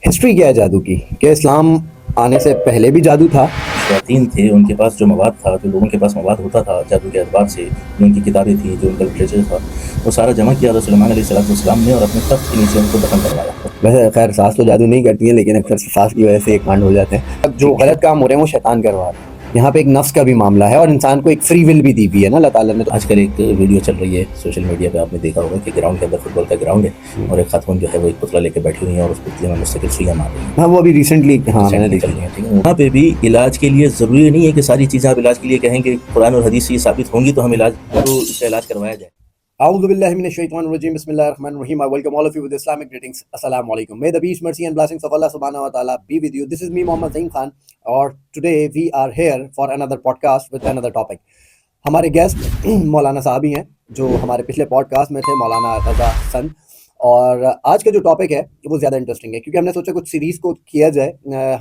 History کیا ہے جادو کی کہ اسلام آنے سے پہلے بھی جادو تھا. شیاطین تھے، ان کے پاس جو مواد تھا، جو لوگوں کے پاس مواد ہوتا تھا جادو کے اعتبار سے، جو ان کی کتابیں تھیں، جو ان کا لٹریچر تھا، وہ سارا جمع کیا حضرت سلیمان علیہ السلام نے اور اپنے تخت کے نیچے ان کو دفن کروایا. ویسے خیر ساس تو جادو نہیں کرتی ہیں، لیکن اکثر ساس کی وجہ سے ایک کانڈ ہو جاتے ہیں. جو غلط کام ہو رہے ہیں وہ شیطان کروا رہے ہیں. یہاں پہ ایک نفس کا بھی معاملہ ہے اور انسان کو ایک فری ول بھی دی ہوئی ہے نا اللہ تعالیٰ نے. آج کل ایک ویڈیو چل رہی ہے سوشل میڈیا پہ، آپ نے دیکھا ہوگا کہ گراؤنڈ کے اندر فٹ بال کا گراؤنڈ ہے اور ایک خاتون جو ہے وہ ایک پتلا لے کے بیٹھی ہوئی ہیں اور اس پتلے میں مستقل سوئیاں مار رہی ہیں. ہاں وہ ابھی ریسنٹلی میں نے دیکھی. وہاں پہ بھی علاج کے لیے ضروری نہیں ہے کہ ساری چیزیں آپ علاج کے لیے کہیں کہ قرآن اور حدیث سے یہ ثابت ہوں گی تو ہم علاج تو اس کا علاج کروایا جائے. اعوذ باللہ من الشیطان الرجیم بسم اللہ الرحمن الرحیم. I welcome all of you with Islamic greetings. Assalamu alaikum. May the peace, mercy and blessings of Allah subhanahu wa ta'ala be with you. This is me Mohammad Zain Khan اور today we are here for another podcast with another topic. ہمارے guest مولانا صاحب ہی ہیں جو ہمارے پچھلے pod cost میں تھے، مولانا رضا حسن. اور آج کا جو ٹاپک ہے وہ زیادہ انٹرسٹنگ ہے کیونکہ ہم نے سوچا کچھ سیریز کو کیا جائے.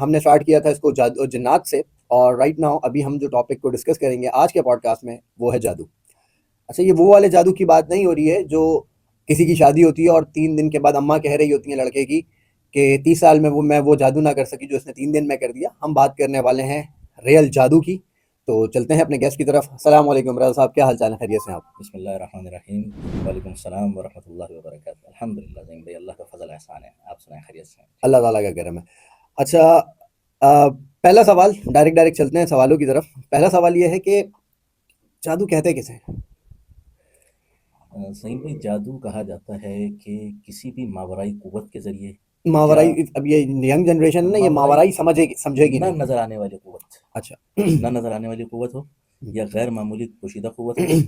ہم نے اسٹارٹ کیا تھا اس کو جنات سے، اور رائٹ ناؤ ابھی ہم جو ٹاپک کو ڈسکس کریں گے آج کے پوڈ کاسٹ میں وہ ہے جادو. اچھا، یہ وہ والے جادو کی بات نہیں ہو رہی ہے جو کسی کی شادی ہوتی ہے اور 3 دن کے بعد اماں کہہ رہی ہوتی ہیں لڑکے کی کہ 30 سال میں میں وہ جادو نہ کر سکی جو اس نے 3 دن میں کر دیا. ہم بات کرنے والے ہیں ریئل جادو کی. تو چلتے ہیں اپنے گیسٹ کی طرف. السلام علیکم رضا صاحب، کیا حال چال ہے؟ خیریت سے ہیں آپ؟ بسم اللہ الرحمن الرحیم. وعلیکم السلام ورحمۃ اللہ وبرکاتہ. الحمدللہ زین بھائی، اللہ کا فضل احسان ہے. آپ سنائیں خیریت سے ہیں؟ اللہ تعالیٰ کا کرم ہے. اچھا، پہلا سوال ڈائریکٹ چلتے ہیں سوالوں کی طرف. پہلا سوال یہ ہے کہ جادو کہتے کسے؟ صحیح بھائی، جادو کہا جاتا ہے کہ کسی بھی ماورائی قوت کے ذریعے، ماورائی، اب یہ ینگ جنریشن ہے نا، یہ ماورائی سمجھے گی نہ نہیں. نظر آنے والی قوت. اچھا، نہ نظر آنے والی قوت ہو یا غیر معمولی پوشیدہ قوت ہو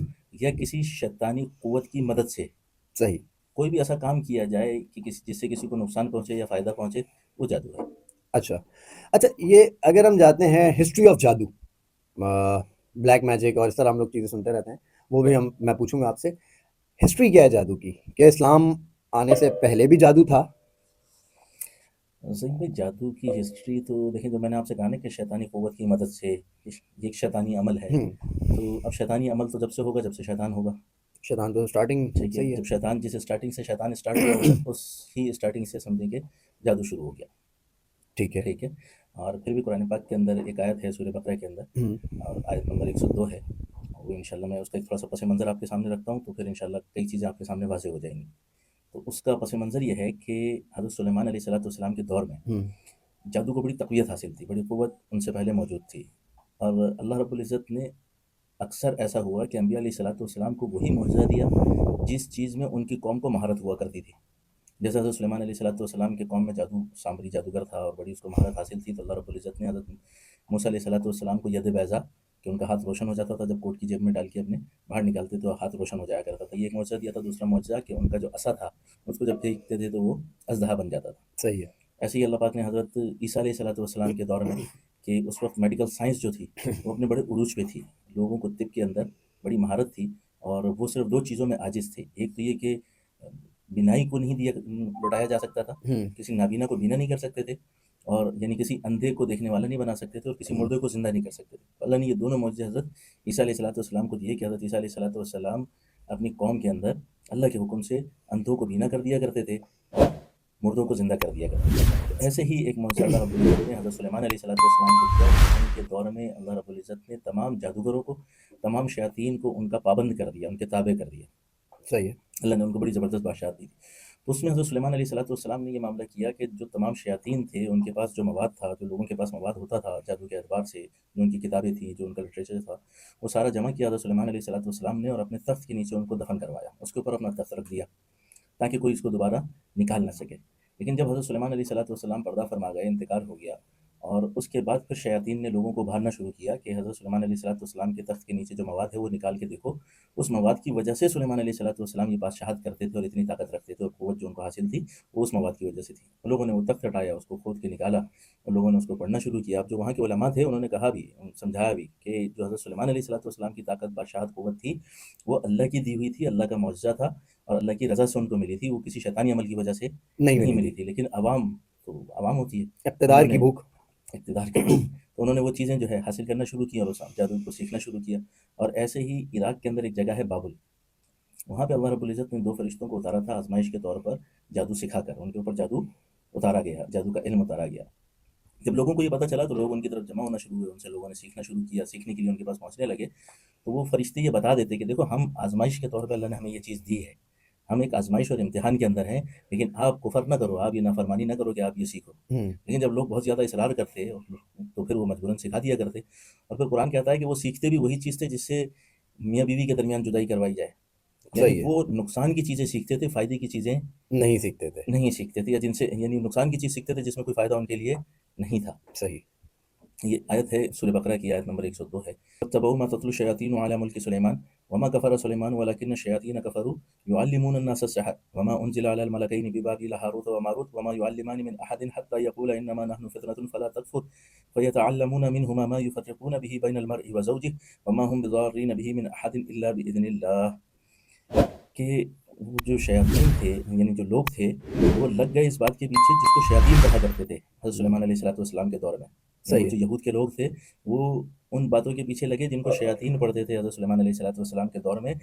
یا کسی شیطانی قوت کی مدد سے صحیح. کوئی بھی ایسا کام کیا جائے کہ جس سے کسی کو نقصان پہنچے یا فائدہ پہنچے، وہ جادو ہے. اچھا یہ اگر ہم جاتے ہیں ہسٹری آف جادو، بلیک میجک اور اس طرح ہم لوگ چیزیں سنتے رہتے ہیں، وہ بھی میں پوچھوں گا آپ سے. ہسٹری کیا ہے جادو کی کہ اسلام آنے سے پہلے بھی جادو تھا؟ صحیح بھائی، جادو کی ہسٹری تو دیکھیں، جو میں نے آپ سے کہا نا کہ شیطانی قوت کی مدد سے یہ ایک شیطانی عمل ہے. تو اب شیطانی عمل تو جب سے ہوگا جب سے شیطان ہوگا. شیطان تو اسٹارٹنگ ٹھیک ہے، جب شیطان جس اسٹارٹنگ سے شیطان اسٹارٹ ہوا ہوگا اس ہی اسٹارٹنگ سے سمجھیں کہ جادو شروع ہو گیا. ٹھیک ہے. اور پھر بھی قرآن پاک کے اندر ایک آیت ہے سورہ بقرہ کے اندر، اور آیت نمبر 102 ہے. وہ انشاءاللہ میں اس کا ایک تھوڑا سا پس منظر آپ کے سامنے رکھتا ہوں، تو پھر انشاءاللہ کئی چیزیں آپ کے سامنے واضح ہو جائیں گی. تو اس کا پس منظر یہ ہے کہ حضرت سلیمان علیہ السلام کے دور میں جادو کو بڑی تقویت حاصل تھی، بڑی قوت ان سے پہلے موجود تھی. اور اللہ رب العزت نے اکثر ایسا ہوا کہ انبیاء علیہ السلام کو وہی معجزہ دیا جس چیز میں ان کی قوم کو مہارت ہوا کرتی تھی. جیسے حضرت سلیمان علیہ السلام کے قوم میں سامری جادوگر تھا اور بڑی اس کو مہارت حاصل تھی، تو اللہ رب العزت نے حضرت موسیٰ علیہ السلام کو ید بیضا، کہ ان کا ہاتھ روشن ہو جاتا تھا جب کوٹ کی جیب میں ڈال کے اپنے باہر نکالتے تو ہاتھ روشن ہو جایا کرتا تھا. یہ ایک معجزہ دیا تھا. دوسرا معجزہ کہ ان کا جو عصا تھا اس کو جب پھینکتے تھے تو وہ اژدہا بن جاتا تھا. صحیح ہے. ایسے ہی اللہ پاک نے حضرت عیسیٰ علیہ السلام کے دور میں، کہ اس وقت میڈیکل سائنس جو تھی وہ اپنے بڑے عروج پہ تھی، لوگوں کو طب کے اندر بڑی مہارت تھی، اور وہ صرف 2 چیزوں میں عاجز تھے. ایک تو یہ کہ بینائی کو نہیں لوٹایا جا سکتا تھا، کسی نابینا کو بینا نہیں کر سکتے تھے، اور یعنی کسی اندھے کو دیکھنے والا نہیں بنا سکتے تھے، اور کسی مردے کو زندہ نہیں کر سکتے تھے. اللہ نے یہ دونوں معجزے حضرت عیسیٰ علیہ السلام کو دیے کہ حضرت عیسیٰ علیہ السلام اپنی قوم کے اندر اللہ کے حکم سے اندھوں کو بینا کر دیا کرتے تھے اور مردوں کو زندہ کر دیا کرتے تھے. تو ایسے ہی ایک معجزہ اللہ رب العزت نے حضرت سلیمان علیہ السلام کو دیا. ان کے دور میں اللہ رب العزت نے تمام جادوگروں کو، تمام شیاطین کو ان کا پابند کر دیا، ان کے تابع کر دیا. صحیح ہے. اللہ نے ان کو بڑی زبردست بادشاہت دی. تو اس میں حضرت سلیمان علیہ السلام نے یہ معاملہ کیا کہ جو تمام شیاطین تھے ان کے پاس جو مواد تھا، جو لوگوں کے پاس مواد ہوتا تھا جادو کے اعتبار سے، جو ان کی کتابیں تھیں، جو ان کا لٹریچر تھا، وہ سارا جمع کیا حضرت سلیمان علیہ السلام نے اور اپنے تخت کے نیچے ان کو دفن کروایا. اس کے اوپر اپنا تخت رکھ دیا تاکہ کوئی اس کو دوبارہ نکال نہ سکے. لیکن جب حضرت سلیمان علیہ السلام پردہ فرما گئے، انتقال ہو گیا، اور اس کے بعد پھر شیاطین نے لوگوں کو ابھارنا شروع کیا کہ حضرت سلیمان علیہ السلام کے تخت کے نیچے جو مواد ہے وہ نکال کے دیکھو. اس مواد کی وجہ سے سلیمان علیہ السلام یہ بادشاہت کرتے تھے اور اتنی طاقت رکھتے تھے، اور قوت جو ان کو حاصل تھی وہ اس مواد کی وجہ سے تھی. لوگوں نے وہ تخت ہٹایا، اس کو کھود کے نکالا، اور لوگوں نے اس کو پڑھنا شروع کیا. اب جو وہاں کے علماء تھے انہوں نے کہا بھی، سمجھایا بھی کہ جو حضرت سلیمان علیہ السلام کی طاقت، بادشاہت، قوت تھی وہ اللہ کی دی ہوئی تھی، اللہ کا معجزہ تھا، اور اللہ کی رضا سے ان کو ملی تھی. وہ کسی شیطانی عمل کی وجہ سے نہیں ملی تھی. لیکن عوام تو عوام ہوتی ہے، اقتدار کی بھوک. تو انہوں نے وہ چیزیں جو ہے حاصل کرنا شروع کی اور اس جادو کو سیکھنا شروع کیا. اور ایسے ہی عراق کے اندر ایک جگہ ہے بابل، وہاں پہ اللہ رب العزت نے 2 فرشتوں کو اتارا تھا آزمائش کے طور پر، جادو سکھا کر ان کے اوپر جادو اتارا گیا، جادو کا علم اتارا گیا۔ جب لوگوں کو یہ پتہ چلا تو لوگ ان کی طرف جمع ہونا شروع ہوئے، ان سے لوگوں نے سیکھنا شروع کیا، سیکھنے کے لیے ان کے پاس پہنچنے لگے۔ تو وہ فرشتے یہ بتا دیتے کہ دیکھو ہم آزمائش کے طور پہ اللہ نے ہمیں یہ چیز دی ہے، ہم ایک آزمائش اور امتحان کے اندر ہیں، لیکن آپ کفر نہ کرو، آپ یہ نافرمانی نہ کرو کہ آپ یہ سیکھو۔ لیکن جب لوگ بہت زیادہ اصرار کرتے تو پھر وہ مجبوراً سکھا دیا کرتے، اور پھر قرآن کہتا ہے کہ وہ سیکھتے بھی وہی چیز تھے جس سے میاں بیوی کے درمیان جدائی کروائی جائے، یعنی صحیح ہے، وہ نقصان کی چیزیں سیکھتے تھے، فائدے کی چیزیں نہیں سیکھتے تھے، نہیں سیکھتے تھے، یا جن سے یعنی نقصان کی چیز سیکھتے تھے جس میں کوئی فائدہ ان کے لیے نہیں تھا۔ صحیح۔ یہ آیت ہے سورہ بقرہ کی آیت نمبر 102 ہے۔ وَاتَّبَعُوا مَا تَتْلُو الشَّيَاطِينُ عَلَىٰ مُلْكِ سُلَيْمَانَ وَمَا كَفَرَ سُلَيْمَانُ وَلَٰكِنَّ الشَّيَاطِينَ كَفَرُوا يُعَلِّمُونَ النَّاسَ السِّحْرَ وَمَا أُنزِلَ عَلَى الْمَلَكَيْنِ بِبَابِلَ هَارُوتَ وَمَارُوتَ وَمَا يُعَلِّمَانِ مِنْ أَحَدٍ حَتَّىٰ يَقُولَا إِنَّمَا نَحْنُ فِتْنَةٌ فَلَا تَكْفُرْ فَيَتَعَلَّمُونَ مِنْهُمَا مَا يُفَرِّقُونَ بِهِ بَيْنَ الْمَرْءِ وَزَوْجِهِ وَمَا هُمْ بِضَارِّينَ بِهِ مِنْ أَحَدٍ إِلَّا بِإِذْنِ اللَّهِ۔ کہ وہ جو شیاطین تھے یعنی جو لوگ تھے وہ لگ گئے اس بات کے پیچھے جس کو شیاطین کہا کرتے تھے حضرت سلیمان علیہ السلام کے دور میں، یعنی وہ صحیح جو ہے، یہود کے لوگ تھے وہ ان باتوں کے پیچھے لگے جن کو شیاطین پڑھتے تھے حضرت سلیمان علیہ السلام کے دور میں،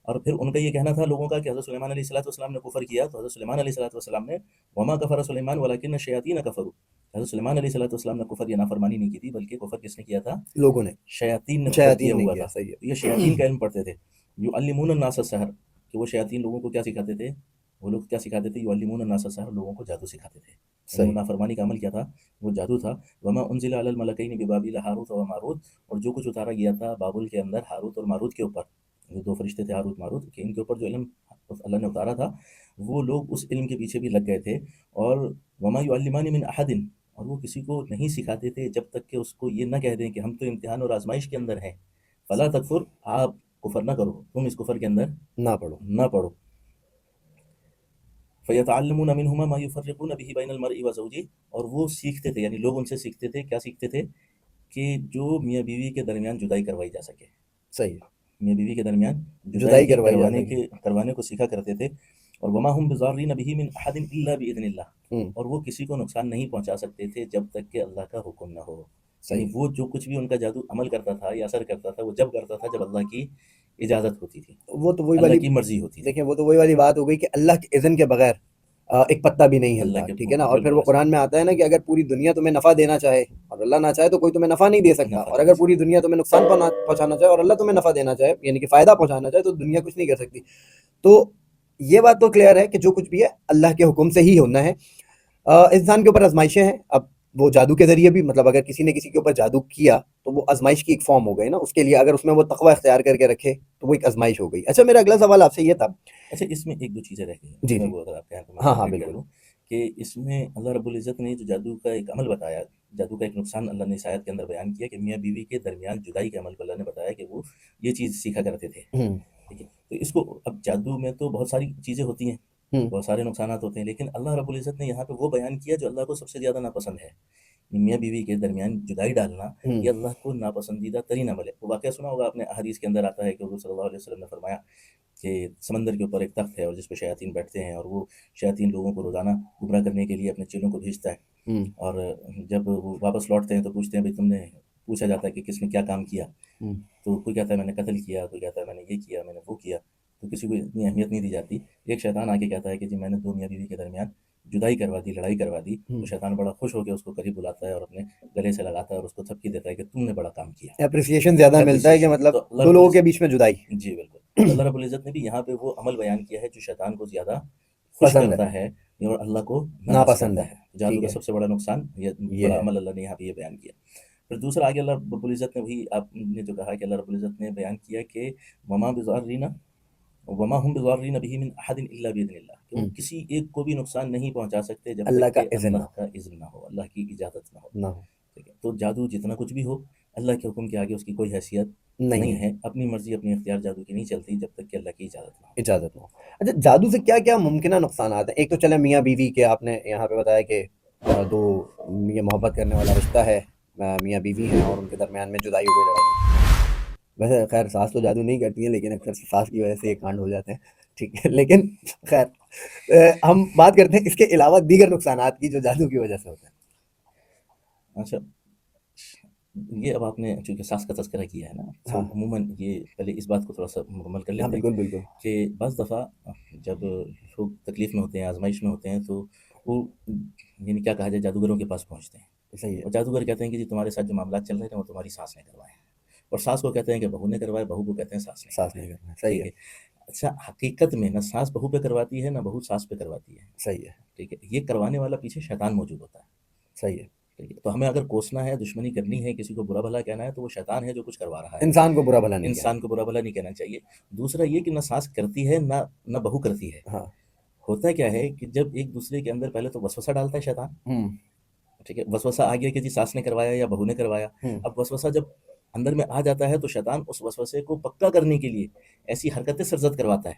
اور پھر ان کا یہ کہنا تھا لوگوں کا کہ حضرت سلیمان علیہ السلام نے کفر کیا، تو حضرت سلیمان علیہ السلام نے وما کفر سلیمان ولکن الشیاطین کفروا، حضرت سلیمان علیہ السلام نے کفر یا نافرمانی نہیں کی تھی، بلکہ کفر کس نے کیا تھا؟ لوگوں نے، شیاطین نے کفر کیا شیاطین نے ہوا کیا، تھا۔ صحیح تو یہ ہے، شیاطین کا علم پڑھتے تھے، یعلمون الناس السحر، کہ وہ شیاطین لوگوں کو کیا سکھاتے تھے؟ وہ لوگ کیا سکھاتے تھے؟ یعلمون الناس السحر، لوگوں کو جادو سکھاتے تھے، یعنی وہ صحیح، نافرمانی کا عمل کیا تھا؟ وہ جادو تھا۔ وما انزل علی الملکین ببابل ہاروت و ماروت، اور جو کچھ اتارا گیا تھا بابل کے اندر ہاروت اور ماروت کے اوپر، جو دو فرشتے تھے ہاروت ماروت، کہ ان کے اوپر جو علم اللہ نے اتارا تھا وہ لوگ اس علم کے پیچھے بھی لگ گئے تھے، اور وما یعلمان من احد، اور وہ کسی کو نہیں سکھاتے تھے جب تک کہ اس کو یہ نہ کہہ دیں کہ ہم تو امتحان اور آزمائش کے اندر ہیں، فلا تکفر، آپ کفر نہ کرو، تم اس کفر کے اندر نہ پڑھو، نہ پڑھو۔ فیتعلمون منہما ما یفرقون به بین المرء وزوجہ، اور وہ سیکھتے تھے یعنی لوگ ان سے سیکھتے تھے، کیا سیکھتے تھے؟ کہ جو میاں بیوی کے درمیان جدائی کروائی جا سکے، صحیح ہے، میاں بیوی کے درمیان جدائی جدائی کروائی جا سکے، کروانے کو سیکھا کرتے تھے، اور وما هم بضارین به من احد الا باذن اللہ، ہوں، اور وہ کسی کو نقصان نہیں پہنچا سکتے تھے جب تک کہ اللہ کا حکم نہ ہو، یعنی صحیح ہے۔ وہ جو کچھ بھی ان کا جادو عمل کرتا تھا یا اثر کرتا تھا وہ جب کرتا تھا جب اللہ کی اجازت ہوتی تھی، وہ تو وہی والی، اللہ کی مرضی ہوتی تھی، دیکھیں وہ تو وہی والی بات ہو گئی کہ اللہ کے اذن کے بغیر ایک پتا بھی نہیں اللہ ہلتا، کے ٹھیک ہے نا، اور پھر بالکل وہ ایسا قرآن میں آتا ہے نا کہ اگر پوری دنیا تمہیں نفع دینا چاہے اور اللہ نہ چاہے تو کوئی تمہیں نفع نہیں دے سکتا، نفع اور نہیں اگر دے پوری سکتا۔ دنیا تمہیں نقصان پہنچانا چاہے اور اللہ تمہیں نفع دینا چاہے یعنی کہ فائدہ پہنچانا چاہے تو دنیا کچھ نہیں کر سکتی۔ تو یہ بات تو کلیئر ہے کہ جو کچھ بھی ہے اللہ کے حکم سے ہی ہونا ہے۔ انسان کے اوپر آزمائشیں ہیں، اب وہ جادو کے ذریعے بھی، مطلب اگر کسی نے کسی کے اوپر جادو کیا تو وہ آزمائش کی ایک فارم ہو گئی نا، اس کے لیے اگر اس میں وہ تقوی اختیار کر کے رکھے تو وہ ایک آزمائش ہو گئی۔ اچھا میرا اگلا سوال آپ سے یہ تھا، اچھا اس میں ایک دو چیزیں رہ گئی ہیں، جی میں جی، وہ اگر آپ کہیں تو میں ہاں ہاں کمپلیٹ کر بالکل، لوں، کہ اس میں اللہ رب العزت نے جو جادو کا ایک عمل بتایا، جادو کا ایک نقصان اللہ نے اس آیت کے اندر بیان کیا کہ میاں بیوی کے درمیان جدائی کے عمل کو اللہ نے بتایا کہ وہ یہ چیز سیکھا کرتے تھے، ہوں ٹھیک ہے؟ تو اس کو اب جادو میں تو بہت ساری چیزیں ہوتی ہیں، ہوں بہت سارے نقصانات ہوتے ہیں، لیکن اللہ رب العزت نے یہاں پہ وہ بیان کیا جو اللہ کو سب سے زیادہ ناپسند ہے، میاں بیوی کے درمیان جدائی ڈالنا ہوں یہ اللہ کو ناپسندیدہ ترین عمل ہے۔ وہ واقعہ سنا ہوگا آپ نے، احادیث کے اندر آتا ہے کہ حضور صلی اللہ علیہ وسلم نے فرمایا کہ سمندر کے اوپر ایک تخت ہے اور جس پہ شیاطین بیٹھتے ہیں، اور وہ شیاطین لوگوں کو روزانہ گمراہ کرنے کے لیے اپنے چیلوں کو بھیجتا ہے، ہوں اور جب وہ واپس لوٹتے ہیں تو پوچھتے ہیں بھائی تم نے، پوچھا جاتا ہے کہ کس نے کیا کام کیا، ہوں تو کوئی کہتا ہے میں نے قتل کیا، کوئی کہتا ہے میں نے یہ کیا، میں نے وہ کیا، تو کسی کو اتنی اہمیت نہیں دی جاتی۔ ایک شیطان آ کے کہتا ہے کہ جی میں نے دو میاں بیوی کے درمیان جدائی کروا دی، لڑائی کروا دی، تو شیطان بڑا خوش ہو کے اس کو قریب بلاتا ہے اور اپنے گلے سے لگاتا ہے اور اس کو تھپکی دیتا ہے کہ تم نے بڑا کام کیا، اپریسیشن زیادہ ملتا ہے کہ اپریسیشن۔ مطلب تو اللہ دو رب لوگوں کے العزت، بیچ میں جدائی جی بالکل، تو اللہ رب العزت نے بھی یہاں پہ وہ عمل بیان کیا ہے جو شیطان کو زیادہ خوش پسند ہے، کرتا ہے اور اللہ کو ناراض ناپسند کرتا ہے، ہے۔ جادو ٹھیک کا ہے، سب سے بڑا نقصان یہ یہ بڑا ہے، عمل اللہ نے یہاں پہ یہ بیان کیا۔ پھر دوسرا آگے اللہ رب العزت نے وہی آپ نے جو کہا کہ اللہ رب العزت نے بیان کیا کہ وما بضارین وما هم بضارین به من احد الا باذن اللہ، کہ وہ کسی ایک کو بھی نقصان نہیں پہنچا سکتے جب اللہ تک کا کہ اذن اللہ کا اذن نہ ہو، اللہ کی اجازت نہ ہو، نہ ہو، ٹھیک ہے؟ تو جادو جتنا کچھ بھی ہو اللہ کے حکم کے آگے اس کی کوئی حیثیت نہیں نہیں ہے، ہے، اپنی مرضی اپنی اختیار جادو کی نہیں چلتی جب تک کہ اللہ کی اجازت نہ ہو۔ اجازت نہ ہو۔ اچھا جادو سے کیا کیا ممکنہ نقصانات ہیں؟ ایک تو چلے میاں بیوی کے، آپ نے یہاں پہ بتایا کہ دو یہ محبت کرنے والا رشتہ ہے، میاں بیوی ہیں اور ان کے درمیان میں جدائی ہو گئی، لڑائی ہوئی۔ ویسے خیر ساس تو جادو نہیں کرتی ہیں لیکن اکثر ساس کی وجہ سے یہ کانڈ ہو جاتے ہیں، ٹھیک ہے، لیکن خیر ہم بات کرتے ہیں اس کے علاوہ دیگر نقصانات کی جو جادو کی وجہ سے ہوتے ہیں۔ اچھا یہ اب آپ نے چونکہ ساس کا تذکرہ کیا ہے نا، تو ہاں عموماً یہ پہلے اس بات کو تھوڑا سا مکمل کر ہاں لیتے ہیں بالکل بالکل، کہ بعض دفعہ جب لوگ تکلیف میں ہوتے ہیں، آزمائش میں ہوتے ہیں، تو وہ یعنی کیا کہا جائے جادوگروں کے پاس پہنچتے ہیں صحیح ہے. اور جادوگر کہتے ہیں کہ جی تمہارے ساتھ جو معاملات چل رہے ہیں وہ تمہاری ساس نے کروائے ہیں، اور ساس کو کہتے ہیں کہ بہو نے کروائے، بہو کو کہتے ہیں ساس نے سانس کروائے. نہیں کرنا. صحیح ٹھیک ہے. ہے. اچھا حقیقت میں نہ ساس بہو پہ کرواتی ہے نہ بہو ساس پہ کرواتی ہے. صحیح ہے. ٹھیک ہے. یہ کروانے والا پیچھے شیطان موجود ہوتا ہے. صحیح ہے. ٹھیک ہے. تو ہمیں اگر کوسنا ہے، دشمنی کرنی ہے، کسی کو برا بھلا کہنا ہے تو وہ شیطان ہے جو کچھ کروا رہا ہے. انسان کو برا بھلا نہیں انسان کو برا بھلا نہیں کہنا چاہیے. دوسرا یہ کہ نہ ساس کرتی ہے نہ بہو کرتی ہے. کہنا. ہاں. ہوتا کیا ہے کہ جب ایک دوسرے کے اندر پہلے تو وسوسہ ڈالتا ہے شیطان. ہوں. ٹھیک ہے. وسوسہ آ گیا کہ جی ساس نے کروایا یا بہو نے کروایا. ہوں. اب وسوسہ جب اندر میں آ جاتا ہے تو شیطان اس وسوسے کو پکا کرنے کے لیے ایسی حرکتیں سرزد کرواتا ہے،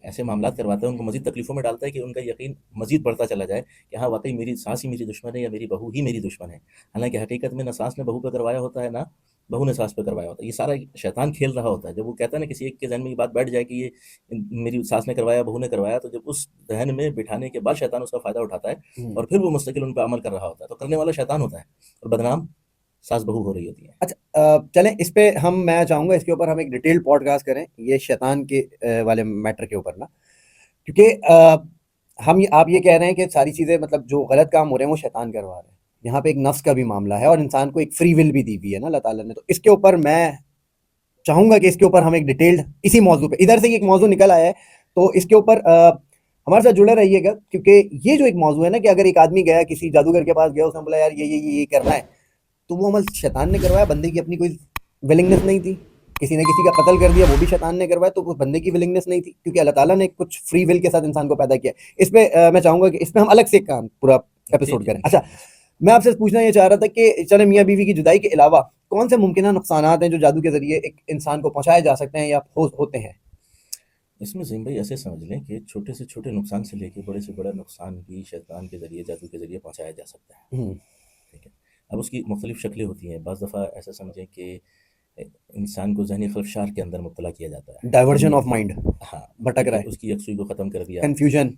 ایسے معاملات کرواتا ہے، ان کو مزید تکلیفوں میں ڈالتا ہے کہ ان کا یقین مزید بڑھتا چلا جائے کہ ہاں واقعی میری ساس ہی میری دشمن ہے یا میری بہو ہی میری دشمن ہے. حالانکہ حقیقت میں نہ ساس نے بہو پہ کروایا ہوتا ہے نہ بہو نے ساس پہ کروایا ہوتا ہے. یہ سارا شیطان کھیل رہا ہوتا ہے. جب وہ کہتا ہے نا کسی ایک کے ذہن میں یہ بات بیٹھ جائے کہ یہ میری ساس نے کروایا بہو نے کروایا، تو جب اس ذہن میں بٹھانے کے بعد شیطان اس کا فائدہ اٹھاتا ہے اور پھر وہ مستقل ان پہ عمل کر رہا ہوتا ہے. تو کرنے والا شیطان ہوتا ہے اور بدنام ساس بہو ہو رہی ہوتی ہے. اچھا چلیں اس پہ میں چاہوں گا اس کے اوپر ہم ایک ڈیٹیل پوڈ کاسٹ کریں یہ شیطان کے والے میٹر کے اوپر نا، کیونکہ آپ یہ کہہ رہے ہیں کہ ساری چیزیں مطلب جو غلط کام ہو رہے ہیں وہ شیطان کروا رہے ہیں. یہاں پہ ایک نفس کا بھی معاملہ ہے اور انسان کو ایک فری ول بھی دی ہوئی ہے نا اللہ تعالیٰ نے. تو اس کے اوپر میں چاہوں گا کہ اس کے اوپر ہم ایک ڈیٹیلڈ اسی موضوع پہ، ادھر سے ایک موضوع نکل آیا ہے تو اس کے اوپر ہمارے ساتھ جڑے رہیے گا، کیونکہ یہ جو ایک موضوع ہے نا کہ اگر ایک آدمی گیا کسی جادوگر کے پاس گیا، اس نے بولا یار یہ کرنا ہے، تو وہ عمل شیطان نے کروایا، بندے کی اپنی کوئی ولنگنس نہیں تھی. کسی نے کسی کا قتل کر دیا وہ بھی شیطان نے کروایا، تو وہ بندے کی ولنگنس نہیں تھی، کیونکہ اللہ تعالیٰ نے کچھ فری ول کے ساتھ انسان کو پیدا کیا. اس پہ میں چاہوں گا کہ اس پہ ہم الگ سے ایک کام پورا ایپیسوڈ کریں. اچھا میں آپ سے پوچھنا یہ چاہ رہا تھا کہ چلے میاں بیوی کی جدائی کے علاوہ کون سے ممکنہ نقصانات ہیں جو جادو کے ذریعے ایک انسان کو پہنچائے جا سکتے ہیں یا ہوتے ہیں؟ اس میں زین بھائی ایسے سمجھ لیں کہ چھوٹے سے چھوٹے نقصان سے لے کے بڑے سے بڑا نقصان بھی شیطان کے ذریعے جادو کے ذریعے پہنچایا جا سکتا ہے. ٹھیک ہے. اب اس کی مختلف شکلیں ہوتی ہیں. بعض دفعہ ایسا سمجھیں کہ انسان کو ذہنی خلفشار کے اندر مبتلا کیا جاتا ہے. ڈائیورژن آف مائنڈ، ہاں بھٹک رہا ہے، اس کی یکسوئی کو ختم کر دیا، کنفیوژن.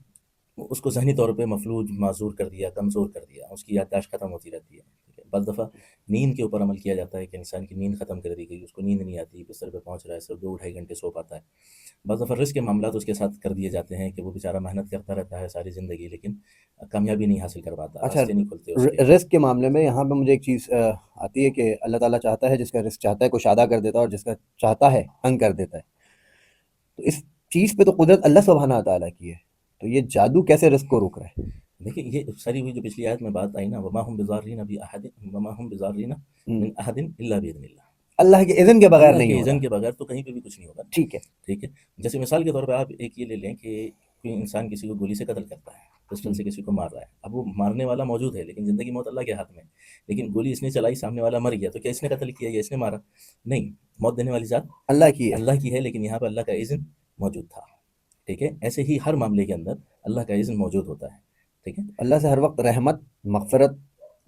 اس کو ذہنی طور پہ مفلوج معذور کر دیا، کمزور کر دیا، اس کی یادداشت ختم ہوتی رہتی ہے. ٹھیک ہے. بعض دفعہ نیند کے اوپر عمل کیا جاتا ہے کہ انسان کی نیند ختم کر دی گئی، اس کو نیند نہیں آتی، بستر پہ پہنچ رہا ہے، صرف 2-2.5 گھنٹے سو پاتا ہے. بعض دفعہ رزق کے معاملات اس کے ساتھ کر دیے جاتے ہیں کہ وہ بیچارہ محنت کرتا رہتا ہے ساری زندگی لیکن کامیابی نہیں حاصل کر پاتا، اچھا راستے نہیں کھلتے اس کے. رزق کے معاملے میں یہاں پہ مجھے ایک چیز آتی ہے کہ اللہ تعالیٰ چاہتا ہے جس کا رزق چاہتا ہے کچھ ادا کر دیتا ہے اور جس کا چاہتا ہے تنگ کر دیتا ہے. تو اس چیز پہ تو قدرت اللہ سبحانہ تعالیٰ کی ہے، تو یہ جادو کیسے رزق کو روک رہا ہے؟ دیکھیں یہ ساری ہوئی جو پچھلی آیت میں بات آئی نا وما ہم بضارین بأحد وما ہم بضارین من احد الا باذن اللہ، اللہ کے اذن کے بغیر اللہ نہیں کے ہو اذن رہا. کے بغیر تو کہیں پہ بھی کچھ نہیں ہوگا. ٹھیک ہے. ٹھیک ہے. جیسے مثال کے طور پہ آپ ایک یہ لے لیں کہ کوئی انسان کسی کو گولی سے قتل کرتا ہے، پسٹل سے کسی کو مار رہا ہے. اب وہ مارنے والا موجود ہے لیکن زندگی موت اللہ کے ہاتھ میں، لیکن گولی اس نے چلائی، سامنے والا مر گیا، تو کیا اس نے قتل کیا یا اس نے مارا؟ نہیں، موت دینے والی ذات اللہ کی ہے. اللہ کی ہے، لیکن یہاں پہ اللہ کا اذن موجود تھا. ٹھیک ہے. ایسے ہی ہر معاملے کے اندر اللہ کا اذن موجود ہوتا ہے. ٹھیک ہے. اللہ سے ہر وقت رحمت مغفرت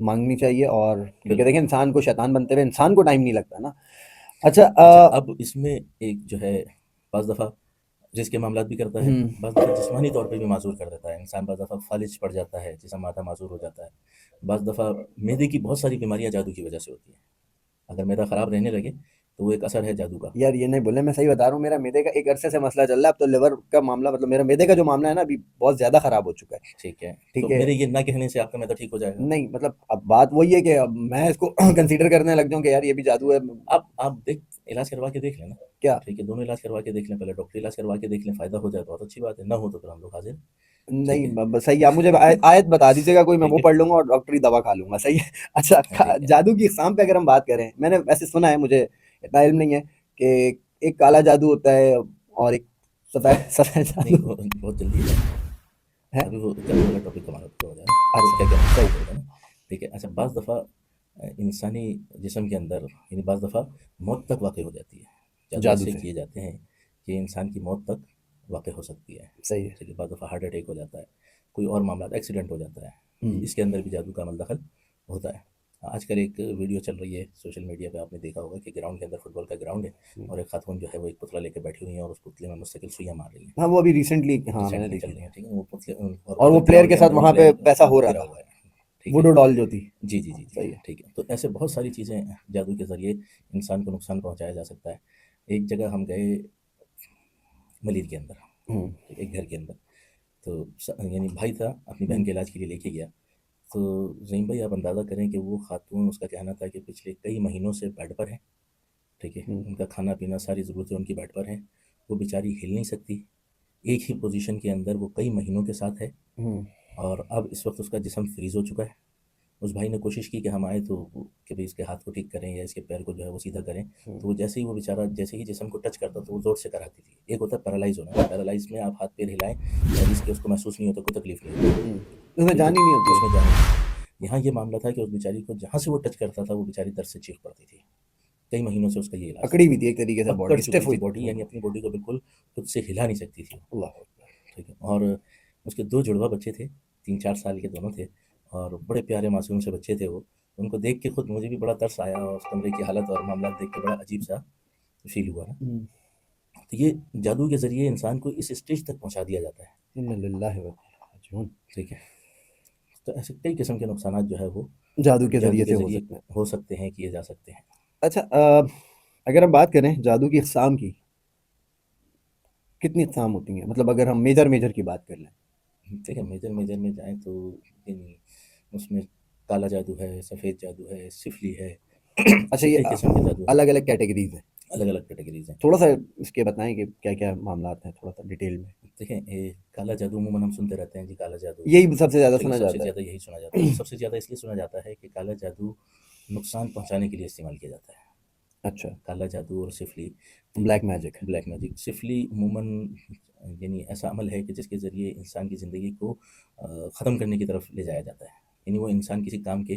مانگنی چاہیے، اور کیونکہ دیکھیں انسان کو شیطان بنتے ہوئے انسان کو ٹائم نہیں لگتا نا. اچھا اب اس میں ایک جو ہے بعض دفعہ جس کے معاملات بھی کرتا ہے، بعض دفعہ جسمانی طور پہ بھی معذور کر دیتا ہے انسان. بعض دفعہ فالج پڑ جاتا ہے، جسم مادہ معذور ہو جاتا ہے. بعض دفعہ معدے کی بہت ساری بیماریاں جادو کی وجہ سے ہوتی ہیں. اگر معدہ خراب رہنے لگے تو وہ ایک اثر ہے جادو کا. یار یہ نہیں بولے، میں صحیح بتا رہا ہوں، میرا میدے کا ایک عرصے سے مسئلہ چل رہا ہے. اب تو لیور کا معاملہ، مطلب میرا میدے کا جو معاملہ ہے نا ابھی بہت زیادہ خراب ہو چکا ہے. ٹھیک ہے. ٹھیک تو ہے. میرے یہ نہ کہنے سے آپ کا معدہ ٹھیک ہو جائے گا؟ نہیں مطلب اب بات وہی ہے کہ اب میں اس کو کنسیڈر کرنے لگ جاؤں کہ یار یہ بھی جادو ہے. آپ دیکھ علاج کروا کے دیکھ لیں نا. کیا؟ ٹھیک ہے. دونوں علاج کروا کے دیکھ لیں، پہلے ڈاکٹری علاج کروا کے دیکھ لیں، فائدہ ہو جائے تو بہت اچھی بات ہے، نہ ہو تو پھر ہم لوگ حاضر. نہیں صحیح، آپ مجھے آیت بتا دیجیے گا کوئی، میں وہ پڑھ لوں گا اور ڈاکٹری دوا کھا لوں گا. صحیح ہے. اچھا جادو کی اقسام پہ اگر ہم بات کریں، میں نے ویسے سنا ہے، مجھے اتنا علم نہیں ہے، کہ ایک کالا جادو ہوتا ہے اور ایک سفید جادو. بہت جلدی ہے ابھی وہ والا ٹاپک ہمارا ہو جائے گا. کیا صحیح ہے نا. ٹھیک ہے. اچھا بعض دفعہ انسانی جسم کے اندر یعنی بعض دفعہ موت تک واقع ہو جاتی ہے، جادو سے کیے جاتے ہیں کہ انسان کی موت تک واقع ہو سکتی ہے. صحیح ہے. بعض دفعہ ہارٹ اٹیک ہو جاتا ہے، کوئی اور معاملات، ایکسیڈنٹ ہو جاتا ہے، اس کے اندر بھی جادو کا عمل دخل ہوتا ہے. آج کل ایک ویڈیو چل رہی ہے سوشل میڈیا پہ، آپ نے دیکھا ہوگا کہ گراؤنڈ کے اندر فٹ بال کا گراؤنڈ ہے اور ایک خاتون جو ہے وہ ایک پتلا لے کے بیٹھی ہوئی ہیں اور اس پتلے میں مستقل سوئیاں مار رہی ہیں. ہاں وہ ابھی ریسنٹلی میں نے چل رہی ہیں. ٹھیک ہے. وہ پتلے اور وہ پلیئر کے ساتھ وہاں پہ پیسہ ہو رہا تھا، ووڈو ڈال جو تھی. جی. صحیح ہے. ٹھیک ہے. تو ایسے بہت ساری چیزیں جادو کے ذریعے انسان کو نقصان پہنچایا جا سکتا ہے. ایک جگہ ہم گئے ملیر کے اندر، ایک گھر کے اندر، تو یعنی بھائی تھا، اپنی بہن کے علاج کے لیے لے کے گیا. تو زعیم بھائی آپ اندازہ کریں کہ وہ خاتون، اس کا کہنا تھا کہ پچھلے کئی مہینوں سے بیڈ پر ہیں. ٹھیک ہے، ان کا کھانا پینا ساری ضرورتیں ان کی بیڈ پر ہیں. وہ بیچاری ہل نہیں سکتی، ایک ہی پوزیشن کے اندر وہ کئی مہینوں کے ساتھ ہے. اور اب اس وقت اس کا جسم فریز ہو چکا ہے. اس بھائی نے کوشش کی کہ ہم آئے تو کہ بھئی اس کے ہاتھ کو ٹھیک کریں یا اس کے پیر کو جو ہے وہ سیدھا کریں. تو وہ جیسے ہی وہ بیچارہ جیسے ہی جسم کو ٹچ کرتا تو وہ زور سے کراتی تھی. ایک ہوتا ہے پیرالائز ہونا، پیرالائز میں آپ ہاتھ پیر ہلائیں اور اس کے اس کو محسوس نہیں ہوتا، کوئی تکلیف نہیں ہوتی، اس میں جان ہی نہیں ہوتی اس میں جانے. یہاں یہ معاملہ تھا کہ اس بیچاری کو جہاں سے وہ ٹچ کرتا تھا وہ بیچاری درد سے چیخ پڑتی تھی. کئی مہینوں سے اس کا یہ علاج اکڑی ہوئی تھی ایک طریقے سے اکڑ باڈی چکی اسٹیف تھی ہوئی باڈی، یعنی اپنی باڈی کو بالکل خود سے ہلا نہیں سکتی تھی. اللہ ٹھیک ہے، اور اس کے 2 جڑواں بچے تھے، 3-4 سال کے دونوں تھے، اور بڑے پیارے معصوم سے بچے تھے وہ. ان کو دیکھ کے خود مجھے بھی بڑا ترس آیا، اور اس کمرے کی حالت اور معاملات دیکھ کے بڑا عجیب سا فیل ہوا نا. تو یہ جادو کے ذریعے انسان کو اس اسٹیج تک پہنچا دیا جاتا ہے. انا للہ و انا الیہ راجعون. ٹھیک ہے، تو ایسے کئی قسم کے نقصانات جو ہے وہ جادو کے جادو ذریعے کے سے ہو ذریعے سکتے ہیں. ہو سکتے ہیں، کیے جا سکتے ہیں. اچھا اگر ہم بات کریں جادو کی اقسام کی، کتنی اقسام ہوتی ہیں؟ مطلب اگر ہم میجر کی بات کر لیں. ٹھیک ہے، میجر میں جائیں تو یعنی اس میں کالا جادو ہے، سفید جادو ہے، سفلی ہے. اچھا ایسے یہ کئی قسم کے جادو ہیں، الگ الگ کیٹیگریز ہیں. الگ الگ کیٹیگریز ہیں. تھوڑا سا اس کے بتائیں کہ کیا کیا معاملات ہیں، تھوڑا سا ڈیٹیل میں. دیکھیں کالا جادو عموماً ہم سنتے رہتے ہیں جی، کالا جادو. یہی سب سے زیادہ ٹھیک ہے، سنا سب سے جاتا ہے. زیادہ یہی سنا جاتا ہے. سب سے زیادہ اس لیے سنا جاتا ہے کہ کالا جادو نقصان پہنچانے کے لیے استعمال کیا جاتا ہے. اچھا، کالا جادو اور سفلی، بلیک میجک. Black magic. سفلی عموماً یعنی ایسا عمل ہے کہ جس کے ذریعے انسان کی زندگی کو ختم کرنے کی طرف لے جایا جاتا ہے. یعنی وہ انسان کسی کام کے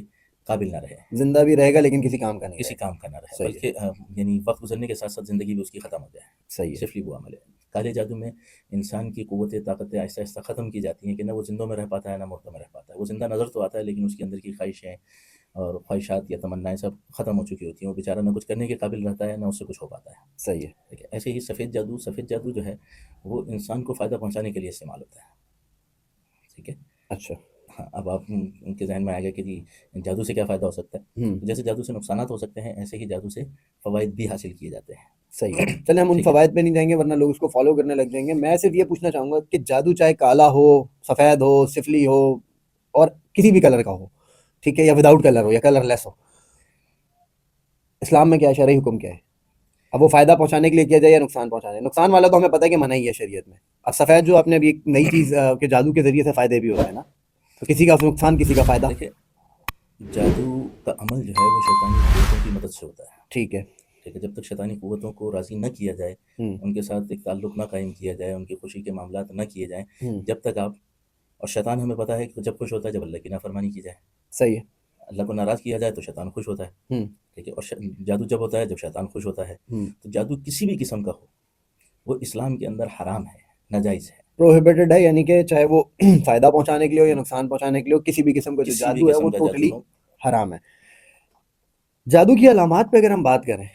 قابل نہ رہے، زندہ بھی رہے گا لیکن کسی کام کا نہیں کسی رہے گا. کام کا نہ رہے، صحیح ہے، بلکہ یعنی وقت گزرنے کے ساتھ ساتھ زندگی بھی اس کی ختم ہو جائے. صحیح ہے. سفلی وہ عمل ہے. کالے جادو میں انسان کی قوت طاقتیں آہستہ آہستہ ختم کی جاتی ہیں کہ نہ وہ زندوں میں رہ پاتا ہے نہ مردوں میں رہ پاتا ہے. وہ زندہ نظر تو آتا ہے لیکن اس کے اندر کی خواہشیں اور خواہشات یا تمنائیں سب ختم ہو چکی ہوتی ہیں. وہ بیچارہ نہ کچھ کرنے کے قابل رہتا ہے نہ اس سے کچھ ہو پاتا ہے. صحیح ہے. ٹھیک ہے، ایسے ہی سفید جادو جو ہے وہ انسان کو فائدہ پہنچانے کے لیے استعمال ہوتا ہے. ٹھیک ہے. اچھا. ہاں، اب آپ ان کے ذہن میں آئے گا کہ جی جادو سے کیا فائدہ ہو سکتا ہے. جیسے جادو سے نقصانات ہو سکتے ہیں، ایسے ہی جادو سے فوائد بھی حاصل کیے جاتے ہیں. صحیح ہے. چلے ہم ان فوائد پہ نہیں جائیں گے ورنہ لوگ اس کو فالو کرنے لگ جائیں گے. میں صرف یہ پوچھنا چاہوں گا کہ جادو چاہے کالا ہو، سفید ہو، سفلی ہو، اور کسی بھی کلر کا ہو، ٹھیک ہے، یا وداؤٹ کلر ہو یا کلر لیس ہو، اسلام میں کیا شرعی حکم کیا ہے؟ اب وہ فائدہ پہنچانے کے لیے کیا جائے یا نقصان پہنچانے؟ نقصان والا تو ہمیں پتہ ہے کہ منع ہی ہے شریعت میں. اب سفید جو آپ نے ابھی ایک نئی چیز کہ جادو کے ذریعے سے فائدے بھی ہوتے ہیں نا، تو کسی کا نقصان کسی کا فائدہ. دیکھیں جادو کا عمل جو ہے وہ شیطانی قوتوں کی مدد سے ہوتا ہے. ٹھیک ہے. ٹھیک ہے، جب تک شیطانی قوتوں کو راضی نہ کیا جائے، ان کے ساتھ ایک تعلق نہ قائم کیا جائے، ان کی خوشی کے معاملات نہ کیے جائیں، جب تک آپ، اور شیطان ہمیں پتہ ہے کہ جب خوش ہوتا ہے جب اللہ کی نافرمانی کی جائے. صحیح ہے. اللہ کو ناراض کیا جائے تو شیطان خوش ہوتا ہے. ٹھیک ہے، اور جادو جب ہوتا ہے جب شیطان خوش ہوتا ہے. تو جادو کسی بھی قسم کا ہو وہ اسلام کے اندر حرام ہے، ناجائز ہے، پروہیبٹڈ ہے. یعنی کہ چاہے وہ فائدہ پہنچانے کے لیے ہو یا نقصان پہنچانے کے لیے ہو، کسی بھی قسم کا جو کسی بھی جادو ہے وہ قسم کا ٹوٹلی جادو ہو. حرام ہے. جادو کی علامات پہ اگر ہم بات کریں،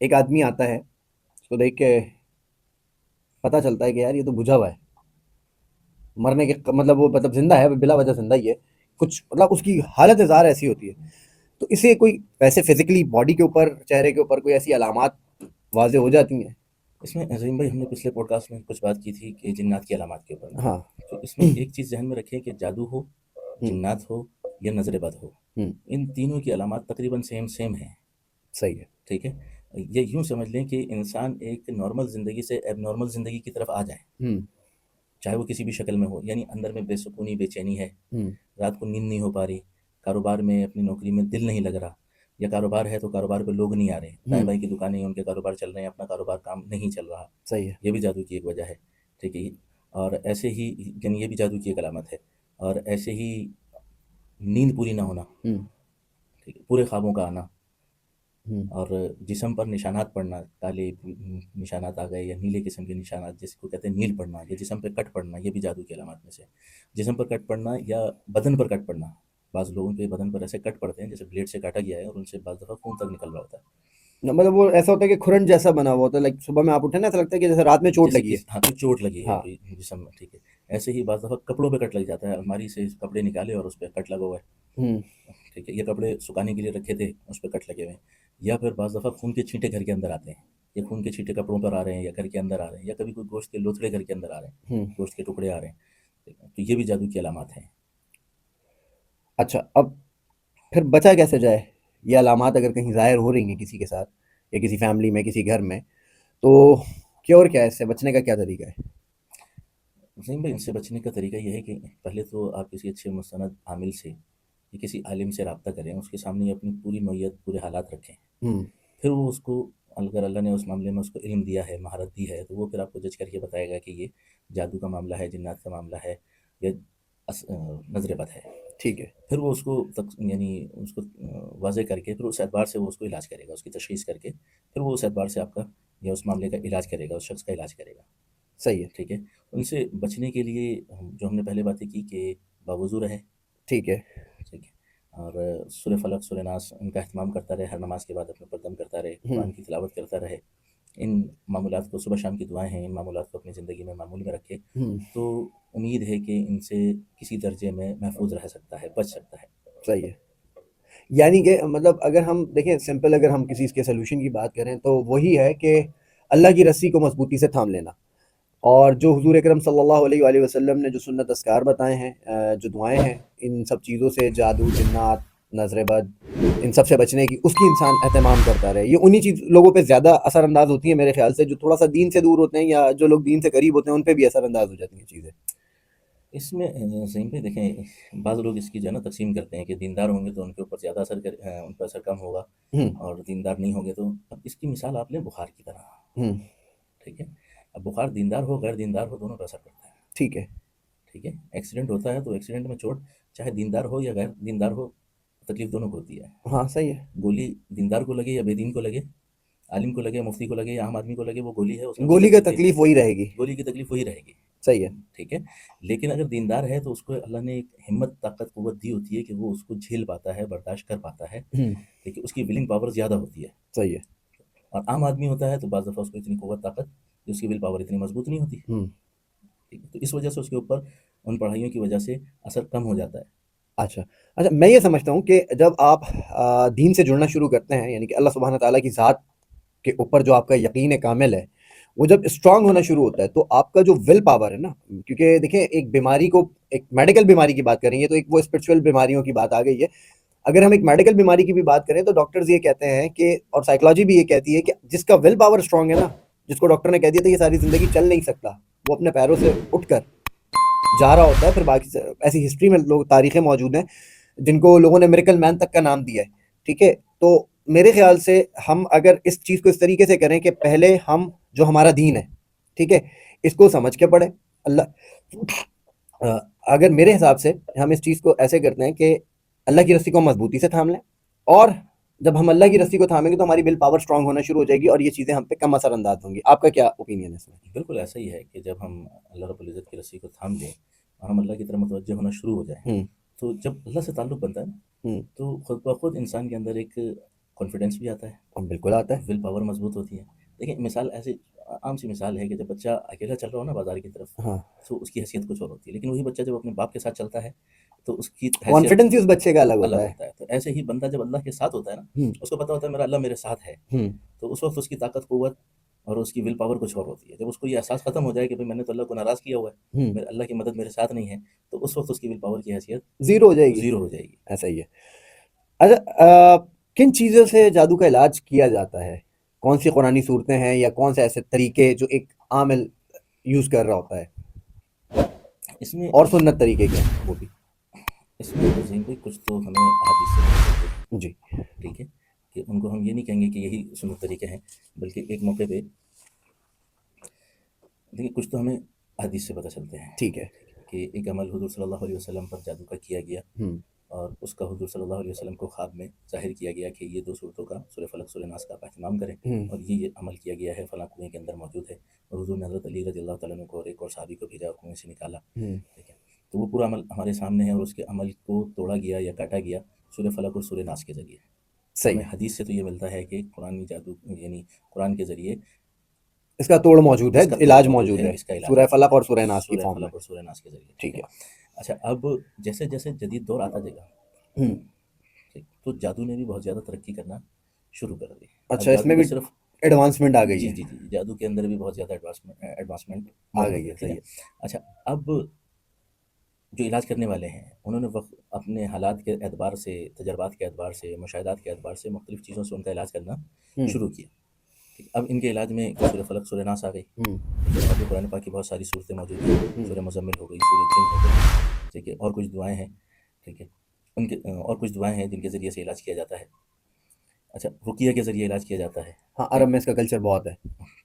ایک آدمی آتا ہے، اس کو دیکھ کے پتہ چلتا ہے کہ یار یہ تو بجھا ہوا ہے، مرنے کے مطلب وہ مطلب زندہ ہے، بلا وجہ زندہ ہی ہے، کچھ مطلب اس کی حالت ظاہر ایسی ہوتی ہے. تو اسے کوئی ویسے فزیکلی باڈی کے اوپر، چہرے کے اوپر کوئی ایسی علامات واضح ہو جاتی ہیں؟ اس میں عظیم بھائی ہم نے پچھلے پوڈ کاسٹ میں کچھ بات کی تھی کہ جنات کی علامات کے اوپر. ہاں. تو اس میں ایک چیز ذہن میں رکھیں کہ جادو ہو، جنات ہو یا نظر بد ہو، ان تینوں کی علامات تقریباً سیم ہیں. صحیح ہے. ٹھیک ہے، یہ یوں سمجھ لیں کہ انسان ایک نارمل زندگی سے ایب نارمل زندگی کی طرف آ جائے، چاہے وہ کسی بھی شکل میں ہو. یعنی اندر میں بے سکونی، بے چینی ہے، رات کو نیند نہیں ہو پا رہی، کاروبار میں اپنی نوکری میں دل نہیں لگ رہا، یا کاروبار ہے تو کاروبار پہ لوگ نہیں آ رہے، دائیں بھائی کی دکانیں ہیں ان کے کاروبار چل رہے ہیں، اپنا کاروبار کام نہیں چل رہا. صحیح ہے. یہ بھی جادو کی ایک وجہ ہے. ٹھیک ہے، اور ایسے ہی یعنی یہ بھی جادو کی ایک علامت ہے. اور ایسے ہی نیند پوری نہ ہونا، ٹھیک ہے، پورے خوابوں کا آنا، اور جسم پر نشانات پڑنا، کالے نشانات آ گئے یا نیلے قسم کے نشانات جس کو کہتے ہیں نیل پڑنا، یا جسم پہ کٹ پڑنا، یہ بھی جادو کی علامات میں سے. جسم پر کٹ پڑنا یا بدن پر کٹ پڑنا، بعض لوگوں کے بدن پر ایسے کٹ پڑتے ہیں جیسے بلیڈ سے کاٹا گیا ہے اور ان سے بعض دفعہ خون تک نکل رہا ہوتا ہے. مطلب وہ ایسا ہوتا ہے کہ کھرن جیسا بنا ہوا ہوتا ہے، لائک صبح میں آپ اٹھے نا ایسا لگتا ہے کہ جیسے رات میں چوٹ لگی ہے. ہاں، کوئی چوٹ لگی ہے جسم میں. ٹھیک ہے، ایسے ہی بعض دفعہ کپڑوں پہ کٹ لگ جاتا ہے، الماری سے کپڑے نکالے اور اس پہ کٹ لگا ہوا ہے. ٹھیک ہے، یہ کپڑے سکھانے کے لیے رکھے تھے، اس پہ کٹ لگے ہوئے ہیں. یا پھر بعض دفعہ خون کے چھینٹے گھر کے اندر آتے ہیں، یا خون کے چھینٹے کپڑوں پر آ رہے ہیں یا گھر کے اندر آ رہے ہیں، یا کبھی کوئی گوشت کے لوتھڑے گھر کے اندر آ رہے ہیں، گوشت کے ٹکڑے آ رہے ہیں. تو یہ بھی جادو کی علامات ہیں۔ اچھا، اب پھر بچا کیسے جائے؟ یہ علامات اگر کہیں ظاہر ہو رہی ہیں کسی کے ساتھ یا کسی فیملی میں، کسی گھر میں، تو کیور کیا ہے؟ اس سے بچنے کا کیا طریقہ ہے؟ وسیم بھائی، ان سے بچنے کا طریقہ یہ ہے کہ پہلے تو آپ کسی اچھے مستند عامل سے یا کسی عالم سے رابطہ کریں، اس کے سامنے اپنی پوری نوعیت، پورے حالات رکھیں، ہوں پھر وہ اس کو، اگر اللہ نے اس معاملے میں اس کو علم دیا ہے، مہارت دی ہے، تو وہ پھر آپ کو جج کر کے بتائے گا کہ یہ جادو کا معاملہ ہے، جنات کا معاملہ ہے، یا نظر بد ہے۔ ٹھیک ہے، پھر وہ اس کو یعنی اس کو واضح کر کے، پھر اس اعتبار سے وہ اس کو علاج کرے گا، اس کی تشخیص کر کے پھر وہ اس اعتبار سے آپ کا یا اس معاملے کا علاج کرے گا، اس شخص کا علاج کرے گا۔ صحیح ہے، ٹھیک ہے۔ ان سے بچنے کے لیے جو ہم نے پہلے باتیں کی کہ باوضو رہے، ٹھیک ہے، ٹھیک ہے، اور سورہ فلق، سورہ ناس ان کا اہتمام کرتا رہے، ہر نماز کے بعد اپنے پر دم کرتا رہے، ہوں قرآن کی تلاوت کرتا رہے، ان معمولات کو، صبح شام کی دعائیں ہیں، ان معمولات کو اپنی زندگی میں معمول میں رکھے، ہوں تو امید ہے کہ ان سے کسی درجے میں محفوظ رہ سکتا ہے، بچ سکتا ہے۔ صحیح ہے۔ یعنی کہ مطلب اگر ہم دیکھیں سمپل، اگر ہم کسی کے سلوشن کی بات کریں تو وہی ہے کہ اللہ کی رسی کو مضبوطی سے تھام لینا، اور جو حضور اکرم صلی اللہ علیہ وآلہ وسلم نے جو سنت اذکار بتائے ہیں، جو دعائیں ہیں، ان سب چیزوں سے، جادو، جنات، نظر بد، ان سب سے بچنے کی، اس کی انسان اہتمام کرتا رہے۔ یہ انہی چیز لوگوں پہ زیادہ اثر انداز ہوتی ہیں میرے خیال سے، جو تھوڑا سا دین سے دور ہوتے ہیں یا جو لوگ دین سے قریب ہوتے ہیں، ان پہ بھی اثر انداز ہو جاتی ہیں چیزیں۔ اس میں صحیح پہ دیکھیں، بعض لوگ اس کی جو ہے نا تقسیم کرتے ہیں کہ دیندار ہوں گے تو ان کے اوپر زیادہ اثر ان پر اثر کم ہوگا، ہوں اور دیندار نہیں ہوں گے تو، اب اس کی مثال آپ لیں بخار کی طرح، ہوں ٹھیک ہے۔ اب بخار دیندار ہو، غیر دیندار ہو، دونوں پہ اثر پڑتا ہے، ٹھیک ہے، ٹھیک ہے۔ ایکسیڈنٹ ہوتا ہے تو ایکسیڈنٹ میں چوٹ، چاہے دیندار ہو یا غیر دیندار ہو، تکلیف دونوں کو ہوتی ہے۔ ہاں صحیح ہے، گولی دیندار کو لگے یا بے دین کو لگے، عالم کو لگے، مفتی کو لگے یا عام آدمی کو لگے، وہ گولی ہے، اس میں کوئی گولی کا تکلیف نہیں تکلیف وہی رہے گی، ہے، گولی کی تکلیف وہی رہے گی، صحیح ہے، ٹھیک ہے۔ لیکن اگر دیندار ہے تو اس کو اللہ نے ایک ہمت، طاقت، قوت دی ہوتی ہے کہ وہ اس کو جھیل پاتا ہے، برداشت کر پاتا ہے، ہوں لیکن اس کی ولنگ پاور زیادہ ہوتی ہے۔ صحیح ہے، اور عام آدمی ہوتا ہے تو بعض دفعہ اس کو اتنی قوت، طاقت، اس کی ول پاور اتنی مضبوط نہیں ہوتی، ہوں ٹھیک ہے، تو اس وجہ سے اس کے اوپر ان پڑھائیوں کی وجہ سے اثر کم ہو جاتا ہے۔ اچھا اچھا، میں یہ سمجھتا ہوں کہ جب آپ دین سے جڑنا شروع کرتے ہیں، یعنی کہ اللہ سبحانہ تعالیٰ کی ذات کے اوپر جو آپ کا یقین کامل ہے، وہ جب اسٹرانگ ہونا شروع ہوتا ہے تو آپ کا جو ول پاور ہے نا، کیونکہ دیکھیں ایک بیماری کو، ایک میڈیکل بیماری کی بات کریں گے تو ایک وہ اسپرچول بیماریوں کی بات آ گئی ہے۔ اگر ہم ایک میڈیکل بیماری کی بھی بات کریں تو ڈاکٹرز یہ کہتے ہیں کہ، اور سائیکالوجی بھی یہ کہتی ہے کہ جس کا ول پاور اسٹرانگ ہے نا، جس کو ڈاکٹر نے کہہ دیا تھا یہ ساری زندگی چل نہیں سکتا، وہ اپنے پیروں سے اٹھ کر جا رہا ہوتا ہے۔ پھر باقی ایسی ہسٹری میں لوگ، تاریخیں موجود ہیں جن کو لوگوں نے میریکل مین تک کا نام دیا ہے، ٹھیک ہے۔ تو میرے خیال سے ہم اگر اس چیز کو اس طریقے سے کریں کہ پہلے ہم جو ہمارا دین ہے، ٹھیک ہے، اس کو سمجھ کے پڑھیں۔ اللہ اگر میرے حساب سے ہم اس چیز کو ایسے کرتے ہیں کہ اللہ کی رسی کو مضبوطی سے تھام لیں، اور جب ہم اللہ کی رسی کو تھامیں گے تو ہماری ول پاور اسٹرانگ ہونا شروع ہو جائے گی اور یہ چیزیں ہم پہ کم اثر انداز ہوں گی۔ آپ کا کیا اوپینین ہے اس میں؟ بالکل ایسا ہی ہے کہ جب ہم اللہ رب العزت کی رسی کو تھام لیں اور ہم اللہ کی طرف متوجہ ہونا شروع ہو جائیں، ہوں تو جب اللہ سے تعلق بنتا ہے نا، ہوں تو خود بخود انسان کے اندر ایک کانفیڈنس بھی آتا ہے، بالکل آتا ہے، ول پاور مضبوط ہوتی ہے۔ دیکھیں مثال ایسے، عام سی مثال ہے کہ جب بچہ اکیلا چل رہا ہو نا بازار کی طرف، ہاں، تو اس کی حیثیت کچھ اور ہوتی ہے، لیکن وہی بچہ جب اپنے باپ کے ساتھ چلتا ہے تو اس کی حیثیت کانفیڈنس ہی اس بچے کا الگ الگ ہوتا ہے۔ ہوتا ہے۔ تو ایسے ہی بندہ جب اللہ کے ساتھ ہوتا ہے نا، ہوں اس کو پتہ ہوتا ہے میرا اللہ میرے ساتھ ہے، ہوں تو اس وقت اس کی طاقت، قوت اور اس کی ول پاور کچھ اور ہوتی ہے۔ جب اس کو یہ احساس ختم ہو جائے کہ بھئی میں نے تو اللہ کو ناراض کیا ہوا ہے، ہوں میرے اللہ کی مدد میرے ساتھ نہیں ہے، تو اس وقت اس کی ول پاور کی حیثیت زیرو ہو جائے گی، زیرو ہو جائے گی۔ ایسا ہی ہے۔ اچھا کن چیزوں سے جادو کا علاج کیا جاتا ہے؟ کون سی قرآنی صورتیں ہیں یا کون سے ایسے طریقے جو ایک عامل یوز کر رہا ہوتا ہے، اس میں اور سنت طریقے کے ہیں وہ بھی؟ اس میں ذہن پہ کچھ تو ہمیں احادیث سے ملتے ہیں، جی ٹھیک ہے، کہ ان کو ہم یہ نہیں کہیں گے کہ یہی سنت طریقے ہیں، بلکہ ایک موقع پہ دیکھیں کچھ تو ہمیں حدیث سے پتہ چلتے ہیں ٹھیک ہے، کہ ایک عمل حضور صلی اللہ علیہ وسلم پر جادو کا کیا گیا، ہوں اور اس کا حضور صلی اللہ علیہ وسلم کو خواب میں ظاہر کیا گیا کہ یہ دو صورتوں کا، سورہ فلق، سورہ ناس کا آپ اہتمام کریں، ہوں اور یہ عمل کیا گیا ہے، فلاں کنویں کے اندر موجود ہے، اور حضور نے حضرت علی رضی اللہ تعالیٰ عنہ کو اور ایک اور صحابی کو بھیجا اور کنویں سے نکالا، ہوں ٹھیک ہے۔ تو وہ پورا عمل ہمارے سامنے ہے، اور اس کے عمل کو توڑا گیا یا کاٹا گیا سورہ فلق اور سورہ ناس کے ذریعے۔ تو صحیح ہمیں ہے، حدیث سے تو یہ ملتا ہے کہ قرآن جادو، یعنی قرآن کے ذریعے اس کا توڑ موجود ہے، اس کا توڑ علاج موجود موجود ہے، ہے، اس کا علاج سورہ موجود فلق ہے، اور سورہ ناس کی سورہ فارم میں، فلق اور سورہ ناس کے ذریعے، ٹھیک ٹھیک ہے۔ ہے، اچھا، اب جیسے جیسے جدید دور آتا جائے گا، ہوں ٹھیک، تو جادو نے بھی بہت زیادہ ترقی کرنا شروع کر دی۔ اب اچھا اس جادو میں کا بھی صرف، ایڈوانسمنٹ آ گئی جی ہے، جی جی، جادو کے اندر بھی بہت زیادہ ایڈوانسمنٹ آ موجود گئی ہے، ہے، ٹھیک صحیح ہے۔ ہے، اچھا، اب جو علاج کرنے والے ہیں انہوں نے وقت اپنے حالات کے اعتبار سے، تجربات کے اعتبار سے، مشاہدات کے اعتبار سے مختلف چیزوں سے ان کا علاج کرنا شروع کیا. ٹھیک، اب ان کے علاج میں سورہ فلق، سورہ ناس آ گئی. ٹھیک ہے، اب یہ قرآن پاک کی بہت ساری صورتیں موجود ہیں. سورہ مزمل ہو گئی، سورہ جن ہو گئی. ٹھیک ہے، اور کچھ دعائیں ہیں. ٹھیک ہے، ان کے اور کچھ دعائیں ہیں جن کے ذریعے سے علاج کیا جاتا ہے. اچھا، رقیہ کے ذریعے علاج کیا جاتا ہے. ہاں، عرب میں اس کا کلچر بہت ہے.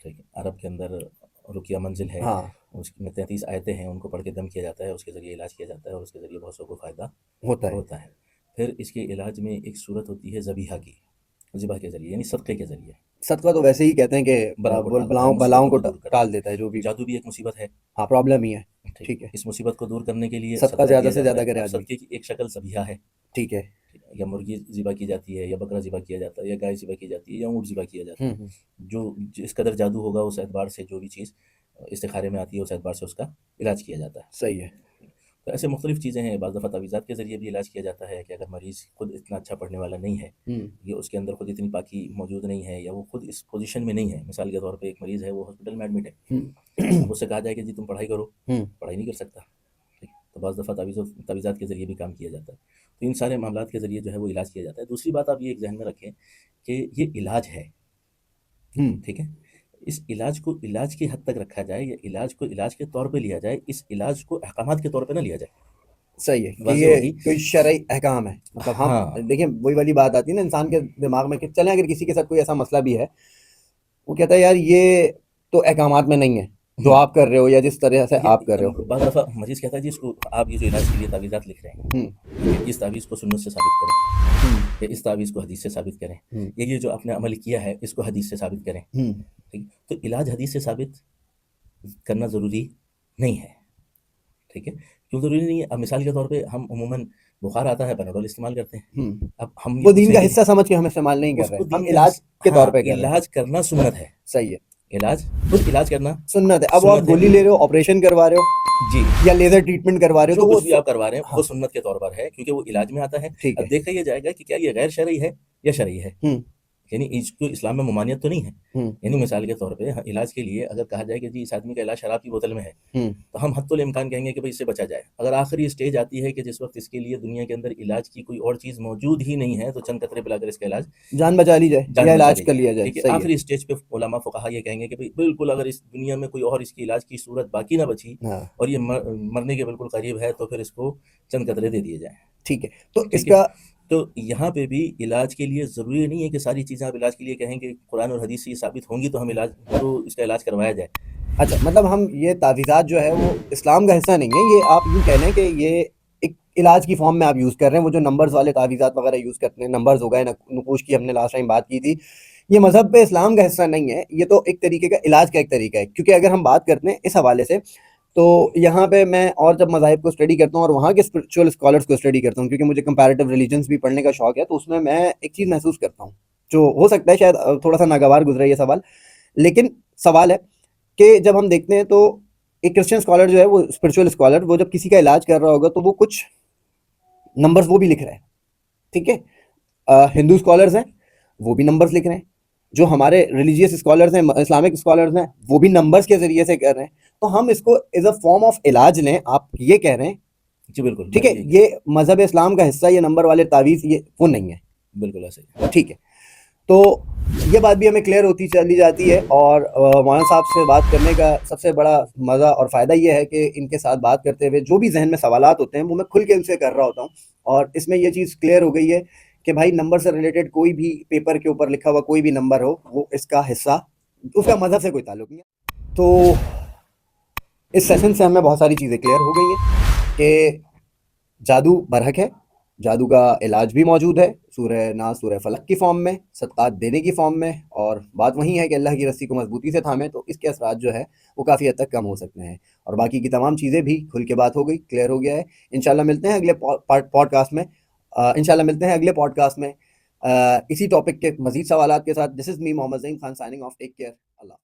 ٹھیک ہے، عرب کے اندر رقیہ منزل ہے. ہاں، اس میں 33 آیتیں ہیں، ان کو پڑھ کے دم کیا جاتا ہے، اس کے ذریعے علاج کیا جاتا ہے، اور اس کے ذریعے بہت سو کو فائدہ ہوتا ہے. پھر اس کے علاج میں ایک صورت ہوتی ہے ذبیحہ کی، ذبح کے ذریعے یعنی صدقے کے ذریعے. صدقہ تو ویسے ہی کہتے ہیں کہ بلاؤں کو ٹال دیتا ہے. جو بھی جادو بھی ایک مصیبت ہے. ہاں، پرابلم ہی ہے. ٹھیک ہے، اس مصیبت کو دور کرنے کے لیے صدقہ زیادہ سے زیادہ کرے آدمی. صدقے کی ایک شکل ذبیحہ ہے. ٹھیک ہے، یا مرغی ذبح کی جاتی ہے، یا بکرا ذبح کیا جاتا ہے، یا گائے ذبح کی جاتی ہے، یا اونٹ ذبح کیا جاتا ہے. جو جس قدر جادو ہوگا اس اعتبار سے جو بھی چیز استخارے میں آتی ہے اس اعتبار سے اس کا علاج کیا جاتا ہے. صحیح ہے. تو ایسے مختلف چیزیں ہیں. بعض دفعہ تعویذات کے ذریعے بھی علاج کیا جاتا ہے کہ اگر مریض خود اتنا اچھا پڑھنے والا نہیں ہے، یا اس کے اندر خود اتنی پاکی موجود نہیں ہے، یا وہ خود اس پوزیشن میں نہیں ہے. مثال کے طور پہ ایک مریض ہے، وہ ہاسپٹل میں ایڈمٹ ہے، اب اس سے کہا جائے کہ جی تم پڑھائی کرو، پڑھائی نہیں کر سکتا. تو بعض دفعہ تعویذات کے ذریعے بھی کام کیا جاتا ہے. تو ان سارے معاملات کے ذریعے جو ہے وہ علاج کیا جاتا ہے. دوسری بات آپ یہ ایک ذہن میں رکھیں کہ یہ علاج ہے. ٹھیک ہے، اس علاج کو علاج کی حد تک رکھا جائے، یا علاج کو علاج کے طور پہ لیا جائے، اس علاج کو احکامات کے طور پہ نہ لیا جائے. صحیح ہے کہ یہ کوئی شرعی احکام ہے. مطلب ہم دیکھیں وہی والی بات آتی ہے نا انسان کے دماغ میں کہ چلیں اگر کسی کے ساتھ کوئی ایسا مسئلہ بھی ہے، وہ کہتا ہے یار یہ تو احکامات میں نہیں ہے جو آپ کر رہے ہو، یا جس طرح سے آپ کر رہے ہو. بعض دفعہ مریض کہتا ہے جی اس کو آپ یہ جو علاج کے لیے تعویذات لکھ رہے ہیں، اس تعویذ کو سنت سے ثابت کریں، یا اس تعویذ کو حدیث سے ثابت کریں، یا یہ جو آپ نے عمل کیا ہے اس کو حدیث سے ثابت کریں. ٹھیک، تو علاج حدیث سے ثابت کرنا ضروری نہیں ہے. ٹھیک ہے، کیوں ضروری نہیں ہے؟ اب مثال کے طور پہ ہم عموماً بخار آتا ہے پیناڈول استعمال کرتے ہیں. اب ہم وہ دین کا حصہ سمجھ کے ہم استعمال نہیں کر رہے، ہم علاج کے طور پہ کر رہے ہیں. علاج کرنا سنت ہے. صحیح ہے، خود علاج کرنا سنت ہے. اب آپ گولی لے رہے ہو، آپریشن کروا رہے ہو جی، یا لیزر ٹریٹمنٹ کروا رہے ہو، جو کچھ بھی آپ کروا رہے ہیں وہ سنت کے طور پر ہے، کیونکہ وہ علاج میں آتا ہے. اب دیکھا یہ جائے گا کہ کیا یہ غیر شرعی ہے یا شرعی ہے. یعنی اس کو اسلام میں ممانعت تو نہیں ہے. یعنی مثال کے طور پہ علاج کے لیے اگر کہا جائے کہ جی اس آدمی کا علاج شراب کی بوتل میں ہے، تو ہم حتی الامکان کہیں گے کہ بھائی اس سے بچا جائے. اگر آخری اسٹیج آتی ہے کہ جس وقت اس کے لیے دنیا کے اندر علاج کی کوئی اور چیز موجود ہی نہیں ہے، تو چند قطرے پلا کر اس کا علاج جان بچا لی جائے یا علاج کر لیا جائے. آخری اسٹیج پہ علماء فقہا یہ کہیں گے کہ بھائی بالکل اگر اس دنیا میں کوئی اور اس کی علاج کی صورت باقی نہ بچی اور یہ مرنے کے بالکل قریب ہے، تو پھر اس کو چند قطرے دے دیے جائیں. ٹھیک ہے، تو اس کا تو یہاں پہ بھی علاج کے لیے ضروری نہیں ہے کہ ساری چیزیں آپ علاج کے لیے کہیں کہ قرآن اور حدیث سے یہ ثابت ہوں گی تو ہم اس کا علاج کروایا جائے. اچھا، مطلب ہم یہ تعویذات جو ہے وہ اسلام کا حصہ نہیں ہے. یہ آپ یوں کہہ رہے ہیں کہ یہ ایک علاج کی فارم میں آپ یوز کر رہے ہیں. وہ جو نمبرز والے تعویذات وغیرہ یوز کرتے ہیں، نمبرز ہو گئے، نقوش کی ہم نے لاسٹ ٹائم بات کی تھی، یہ مذہب پہ اسلام کا حصہ نہیں ہے. یہ تو ایک طریقے کا علاج کا ایک طریقہ ہے. کیونکہ اگر ہم بات کرتے ہیں اس حوالے سے، تو یہاں پہ میں اور جب مذاہب کو اسٹڈی کرتا ہوں اور وہاں کے اسپرچول اسکالرس کو اسٹڈی کرتا ہوں، کیونکہ مجھے کمپیریٹیو ریلیجنس بھی پڑھنے کا شوق ہے، تو اس میں ایک چیز محسوس کرتا ہوں جو ہو سکتا ہے شاید تھوڑا سا ناگوار گزرے یہ سوال، لیکن سوال ہے کہ جب ہم دیکھتے ہیں تو ایک کرسچن اسکالر جو ہے، وہ اسپرچول اسکالر، وہ جب کسی کا علاج کر رہا ہوگا تو وہ کچھ نمبرز وہ بھی لکھ رہے ہیں. ٹھیک ہے، ہندو اسکالرز ہیں وہ بھی نمبرز لکھ رہے ہیں، جو ہمارے ریلیجیس اسکالرز ہیں، اسلامک اسکالرز ہیں، وہ بھی نمبرز کے ذریعے سے کر رہے ہیں. تو ہم اس کو ایز اے فارم آف علاج لیں، آپ یہ کہہ رہے ہیں جی بالکل. ٹھیک ہے، یہ مذہب اسلام کا حصہ، یہ نمبر والے تعویذ یہ وہ نہیں ہے. بالکل ایسے. ٹھیک ہے، تو یہ بات بھی ہمیں کلیئر ہوتی چلی جاتی ہے. اور مولانا صاحب سے بات کرنے کا سب سے بڑا مزہ اور فائدہ یہ ہے کہ ان کے ساتھ بات کرتے ہوئے جو بھی ذہن میں سوالات ہوتے ہیں وہ میں کھل کے ان سے کر رہا ہوتا ہوں. اور اس میں یہ چیز کلیئر ہو گئی ہے کہ بھائی نمبر سے ریلیٹڈ کوئی بھی پیپر کے اوپر لکھا ہوا کوئی بھی نمبر ہو، وہ اس کا حصہ، اس کا مذہب سے کوئی تعلق نہیں ہے. تو اس سیشن سے ہمیں بہت ساری چیزیں کلیئر ہو گئی ہیں کہ جادو برحق ہے، جادو کا علاج بھی موجود ہے سورہ ناس، سورہ فلق کی فارم میں، صدقات دینے کی فارم میں. اور بات وہی ہے کہ اللہ کی رسی کو مضبوطی سے تھامیں تو اس کے اثرات جو ہے وہ کافی حد تک کم ہو سکتے ہیں. اور باقی کی تمام چیزیں بھی کھل کے بات ہو گئی، کلیئر ہو گیا ہے. انشاءاللہ ملتے ہیں اگلے پوڈ کاسٹ میں اسی ٹاپک کے مزید سوالات کے ساتھ. This is me Mohammad Zaeem Khan signing off. Take care. Allah